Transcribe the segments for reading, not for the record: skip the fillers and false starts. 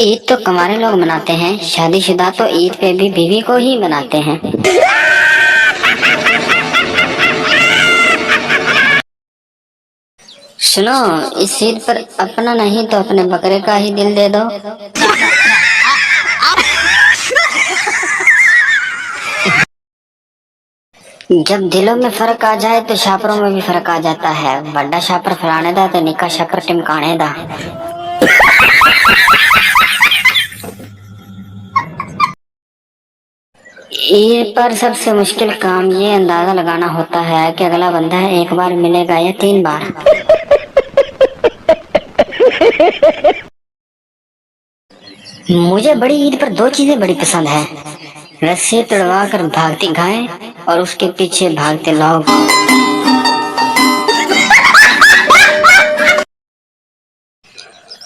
عید تو کمارے لوگ مناتے ہیں، شادی شدہ تو عید پہ بھی بیوی کو ہی مناتے ہیں۔ سنو، اس عید پر اپنا نہیں تو اپنے بکرے کا ہی دل دے دو۔ جب دلوں میں فرق آ جائے تو شاپروں میں بھی فرق آ جاتا ہے۔ بڑا شاپر فلانے دا تو نکا شاپر ٹمکانے دا۔ عید پر سب سے مشکل کام یہ اندازہ لگانا ہوتا ہے کہ اگلا بندہ ایک بار ملے گا یا 3 بار۔ مجھے بڑی عید پر 2 چیزیں بڑی پسند ہیں، رسی تڑوا کر بھاگتی گائیں اور اس کے پیچھے بھاگتے لوگ۔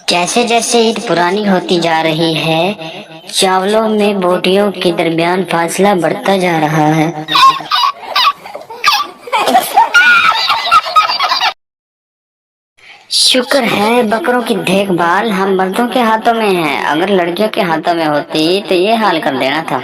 جیسے جیسے عید پرانی ہوتی جا رہی ہے، چاولوں میں بوٹیوں کے درمیان فاصلہ بڑھتا جا رہا ہے۔ شکر ہے بکروں کی دیکھ بھال ہم مردوں کے ہاتھوں میں ہے، اگر لڑکیوں کے ہاتھوں میں ہوتی تو یہ حال کر دینا تھا۔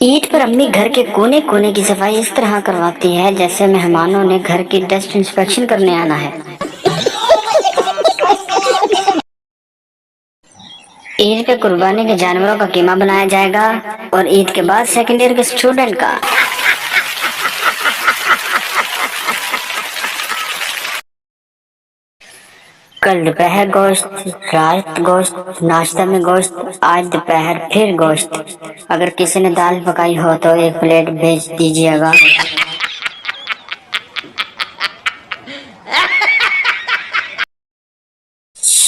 عید پر امی گھر کے کونے کونے کی صفائی اس طرح کرواتی ہے جیسے مہمانوں نے گھر کی ڈسٹ انسپیکشن کرنے آنا ہے۔ عید پہ قربانی کے جانوروں کا قیمہ بنایا جائے گا اور عید کے بعد سیکنڈ ایئر کے اسٹوڈنٹ کا۔ کل دوپہر گوشت، رات گوشت، ناشتہ میں گوشت، آج دوپہر پھر گوشت۔ اگر کسی نے دال پکائی ہو تو 1 پلیٹ بھیج دیجیے گا۔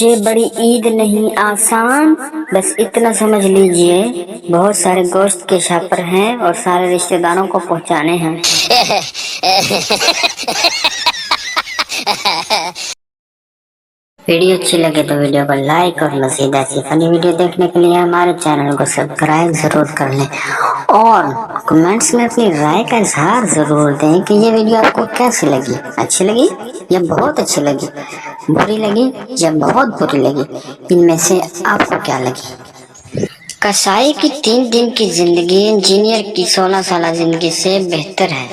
یہ بڑی عید نہیں آسان، بس اتنا سمجھ لیجئے بہت سارے گوشت کے شاپر ہیں اور سارے رشتہ داروں کو پہنچانے ہیں۔ ویڈیو اچھی لگے تو ویڈیو کو لائک اور مزید ایسی فنی ویڈیو دیکھنے کے لیے ہمارے چینل کو سبسکرائب ضرور کر لیں اور کمنٹس میں اپنی رائے کا اظہار ضرور دیں کہ یہ ویڈیو آپ کو کیسی لگی، اچھی لگی یا بہت اچھی لگی، بری لگی یا بہت بری لگی، ان میں سے آپ کو کیا لگی۔ کسائی کی 3 دن کی زندگی انجینئر کی 16 سالہ زندگی سے بہتر ہے۔